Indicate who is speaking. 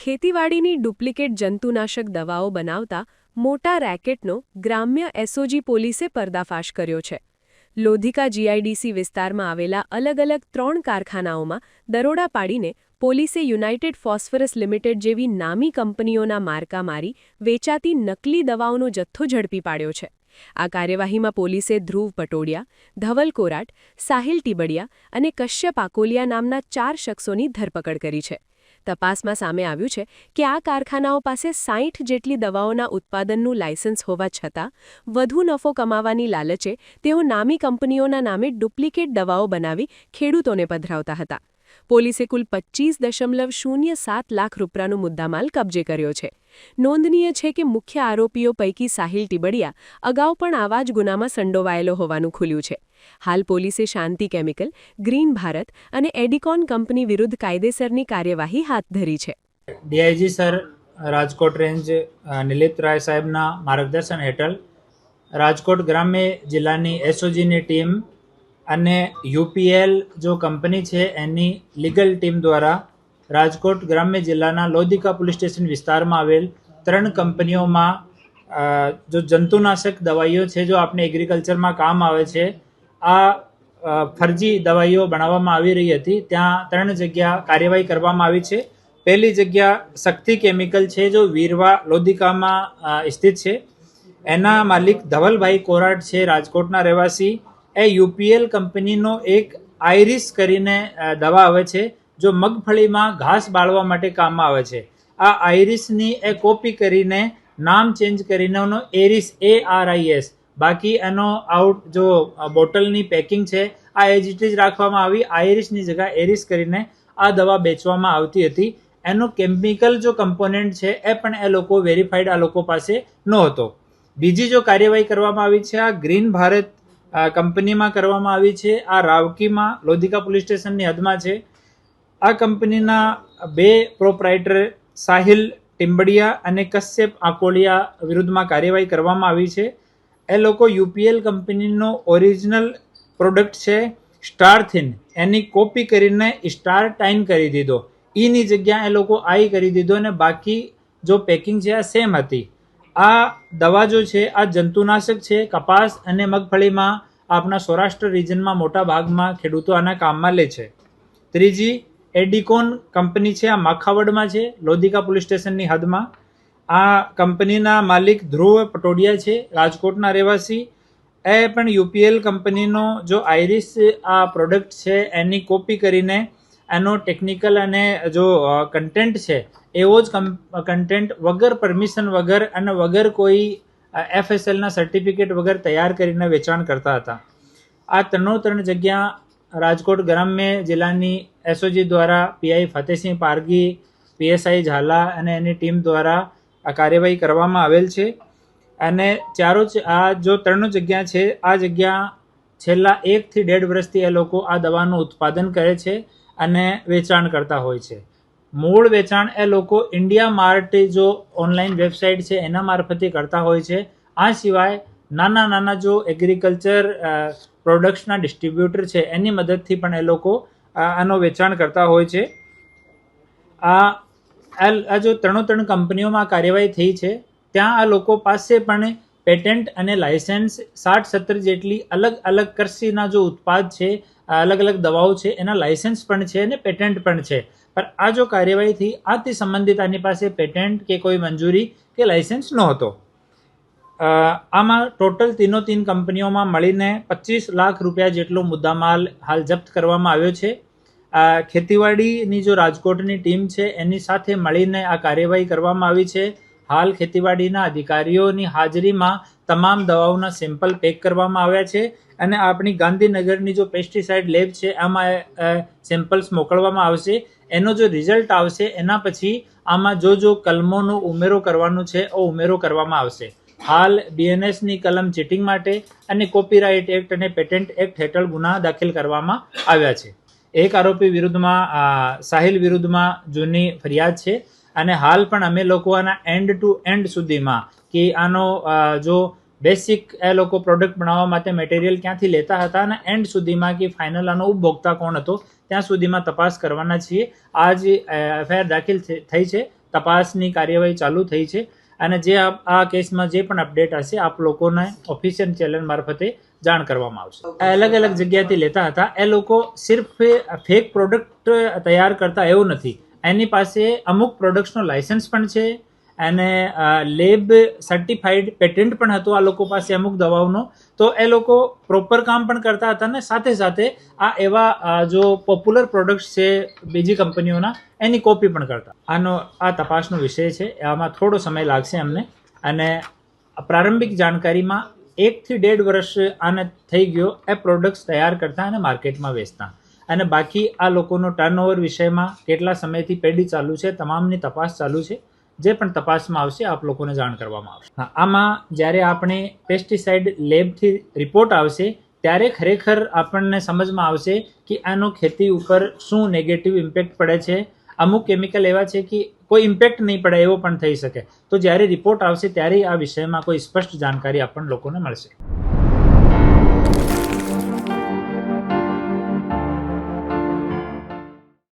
Speaker 1: ખેતીવાડીની duplicate જંતુનાશક દવાઓ બનાવતા મોટા રેકેટનો ગ્રામ્ય એસઓજી પોલીસે પર્દાફાશ કર્યો છે. લોધિકા જીઆઈડીસી વિસ્તારમાં આવેલા અલગ અલગ 3 કારખાનાઓમાં દરોડા પાડીને પોલીસે યુનાઇટેડ ફોસ્ફરસ લિમિટેડ જેવી નામી કંપનીઓના માર્કા મારી વેચાતી નકલી દવાઓનો જથ્થો ઝડપી પાડ્યો છે. આ કાર્યવાહીમાં પોલીસે ધ્રુવ પટોડિયા, ધવલ કોરાટ, સાહિલ ટીબડિયા અને કશ્યપ આકોલિયા નામના 4 શખ્સોની ધરપકડ કરી છે. તપાસમાં સામે આવ્યું છે કે આ કારખાનાઓ પાસે 60 જેટલી દવાઓના ઉત્પાદનનું લાયસન્સ હોવા છતાં વધુ નફો કમાવાની લાલચે તેઓ નામી કંપનીઓના નામે ડુપ્લિકેટ દવાઓ બનાવી ખેડૂતોને પધરાવતા હતા. પોલીસે કુલ 25.07 લાખ રૂપિયાનો મુદ્દામાલ કબજે કર્યો છે. નોંધનીય છે કે મુખ્ય આરોપીઓ પૈકી સાહિલ ટીબડિયા અગાઉ પણ આવા જ ગુનામાં સંડોવાયેલો હોવાનું ખુલ્યું છે. હાલ પોલીસે શાંતિ કેમિકલ, ગ્રીન ભારત અને એડિકોન કંપની વિરુદ્ધ કાયદેસરની કાર્યવાહી હાથ ધરી છે.
Speaker 2: ડીઆઈજી સર રાજકોટ રેન્જ નિલિત રાય સાહેબના માર્ગદર્શન હેઠળ રાજકોટ ગ્રામ્ય જિલ્લાની એસઓજીની ટીમ અને યુપીએલ જો કંપની છે એની લીગલ ટીમ દ્વારા રાજકોટ ગ્રામ્ય જિલ્લાના લોધિકા પોલીસ સ્ટેશન વિસ્તારમાં આવેલ 3 કંપનીઓમાં જો જંતુનાશક દવાઈઓ છે જો આપણે એગ્રીકલ્ચરમાં કામ આવે છે આ ફરજી દવાઈઓ બનાવવામાં આવી રહી હતી. ત્યાં 3 જગ્યા કાર્યવાહી કરવામાં આવી છે. પહેલી જગ્યા શક્તિ કેમિકલ છે જો વીરવા લોધિકામાં સ્થિત છે. એના માલિક ધવલભાઈ કોરાટ છે, રાજકોટના રહેવાસી. એ યુપીએલ કંપનીનો એક આઈરિસ કરીને દવા આવે છે જો મગફળીમાં ઘાસ બાળવા માટે કામમાં આવે છે. આ આઈરિસની એ કોપી કરીને નામ ચેન્જ કરીને એનો એરિસ ARIS બાકી એનો આઉટ જો બોટલની પેકિંગ છે આ એજ ઇટ ઇઝ રાખવામાં આવી. આઈરિસની જગ્યા એરિસ કરીને આ દવા વેચવામાં આવતી હતી. એનો કેમિકલ જો કમ્પોનેન્ટ છે એ પણ એ લોકો વેરીફાઈડ આ લોકો પાસે નહોતો. બીજી જો કાર્યવાહી કરવામાં આવી છે આ ગ્રીન ભારત કંપનીમાં કરવામાં આવી છે. આ રાવકીમાં લોધિકા પોલીસ સ્ટેશનની હદમાં છે. આ કંપનીના 2 પ્રોપ્રાઇટર સાહિલ ટીમ્બડિયા અને કશ્યપ આકોલિયા વિરુદ્ધમાં કાર્યવાહી કરવામાં આવી છે. એ લોકો યુપીએલ કંપનીનો ઓરિજિનલ પ્રોડક્ટ છે સ્ટારથિન એની કોપી કરીને સ્ટારટાઇન કરી દીધો. ઈની જગ્યા એ લોકો આઈ કરી દીધો અને બાકી જો પેકિંગ છે આ સેમ હતી. આ દવા જો છે આ જંતુનાશક છે. કપાસ અને મગફળીમાં આપણા સૌરાષ્ટ્ર રિજનમાં મોટા ભાગમાં ખેડૂતો આના કામમાં લે છે. ત્રીજી એડિકોન કંપની છે, આ માખાવડમાં છે, લોધિકા પોલીસ સ્ટેશનની હદમાં. આ કંપનીના માલિક ધ્રુવ પટોડિયા છે, રાજકોટના રહેવાસી. એ પણ યુપીએલ કંપનીનો જો આઈરિસ આ પ્રોડક્ટ છે એની કોપી કરીને એનો ટેકનિકલ અને જો કન્ટેન્ટ છે એવો જ કન્ટેન્ટ વગર પરમિશન વગર અને વગર કોઈ FSLના સર્ટિફિકેટ વગર તૈયાર કરીને વેચાણ કરતા હતા. આ 3 જગ્યા રાજકોટ ગ્રામ્ય જિલ્લાની એસઓજી દ્વારા પીઆઈ ફતેહસિંહ પારગી, PSI ઝાલા અને એની ટીમ દ્વારા આ કાર્યવાહી કરવામાં આવેલ છે. અને આ જો 3 જગ્યા છે આ જગ્યા છેલ્લા 1 થી 1.5 વર્ષથી એ લોકો આ દવાનું ઉત્પાદન કરે છે અને વેચાણ કરતા હોય છે. મૂળ વેચાણ એ લોકો ઇન્ડિયા માર્ટ જો ઓનલાઈન વેબસાઇટ છે એના મારફતે કરતા હોય છે. આ સિવાય નાના જો એગ્રીકલ્ચર પ્રોડક્ટ્સના ડિસ્ટ્રીબ્યુટર છે એની મદદથી પણ એ લોકો આનો વેચાણ કરતા હોય છે. આ જો 3 કંપનીઓમાં કાર્યવાહી થઈ છે ત્યાં આ લોકો પાસે પણ પેટન્ટ અને લાયસન્સ 60-70 જેટલી અલગ કૃષિના જો ઉત્પાદ છે, અલગ દવાઓ છે એના લાયસન્સ પણ છે અને પેટન્ટ પણ છે. પણ આ જો કાર્યવાહી થઈ આથી સંબંધિત આની પાસે પેટન્ટ કે કોઈ મંજૂરી કે લાયસન્સ નહોતો. આમાં ટોટલ 3 કંપનીઓમાં મળીને 25 લાખ રૂપિયા જેટલો મુદ્દામાલ હાલ જપ્ત કરવામાં આવ્યો છે. ખેતીવાડીની જો રાજકોટની ટીમ છે એની સાથે મળીને આ કાર્યવાહી કરવામાં આવી છે. હાલ ખેતીવાડીના અધિકારીઓની હાજરીમાં તમામ દવાઓના સેમ્પલ પેક કરવામાં આવ્યા છે અને આપણી ગાંધીનગરની જો પેસ્ટિસાઇડ લેબ છે આમાં સેમ્પલ્સ મોકલવામાં આવશે. એનો જો રિઝલ્ટ આવશે એના પછી આમાં જો કલમોનો ઉમેરો કરવાનો છે એ ઉમેરો કરવામાં આવશે. હાલ BNSની કલમ ચીટિંગ માટે અને કોપીરાઇટ એક્ટ અને પેટન્ટ એક્ટ હેઠળ ગુના દાખલ કરવામાં આવ્યા છે. એક આરોપી વિરુદ્ધમાં સાહિલ વિરુદ્ધમાં જૂની ફરિયાદ છે અને હાલ પણ અમે લોકો આના એન્ડ ટુ એન્ડ સુધીમાં કે આનો જો બેસિક એ લોકો પ્રોડક્ટ બનાવવા માટે મટીરિયલ ક્યાંથી લેતા હતા અને એન્ડ સુધીમાં કે ફાઇનલ આનો ઉપભોક્તા કોણ હતો ત્યાં સુધીમાં તપાસ કરવાના છીએ. આ જે FIR દાખલ થઈ છે તપાસની કાર્યવાહી ચાલુ થઈ છે અને જે આ કેસમાં જે પણ અપડેટ હશે આપ લોકોને ઓફિશિયલ ચેનલ મારફતે જાણ કરવામાં આવશે. અલગ અલગ જગ્યાથી લેતા હતા. એ લોકો સિર્ફ ફેક પ્રોડક્ટ તૈયાર કરતા એવું નથી, એની પાસે અમુક પ્રોડક્ટ્સનો લાયસન્સ પણ છે અને લેબ સર્ટિફાઈડ પેટન્ટ પણ હતું આ લોકો પાસે અમુક દવાઓનો. તો એ લોકો પ્રોપર કામ પણ કરતા હતા અને સાથે સાથે આ એવા જો પોપ્યુલર પ્રોડક્ટ્સ છે બીજી કંપનીઓના એની કોપી પણ કરતા. આ તપાસનો વિષય છે, આમાં થોડો સમય લાગશે અમને. અને પ્રારંભિક જાણકારીમાં 1 થી 1.5 વર્ષ આને થઈ ગયો એ પ્રોડક્ટ્સ તૈયાર કરતા અને માર્કેટમાં વેચતા. અને બાકી આ લોકોનો ટર્નઓવર વિષયમાં કેટલા સમયથી પેઢી ચાલુ છે તમામની તપાસ ચાલુ છે. જે પણ તપાસમાં આવશે આપ લોકોને જાણ કરવામાં આવશે. આમાં જ્યારે આપણે પેસ્ટિસાઇડ લેબથી રિપોર્ટ આવશે ત્યારે ખરેખર આપણને સમજમાં આવશે કે આનો ખેતી ઉપર શું નેગેટિવ ઇમ્પેક્ટ પડે છે. અમુક કેમિકલ એવા છે કે કોઈ ઇમ્પેક્ટ નહીં પડે એવો પણ થઈ શકે. તો જ્યારે રિપોર્ટ આવશે ત્યારે આ વિષયમાં કોઈ સ્પષ્ટ જાણકારી આપણને લોકોને મળશે.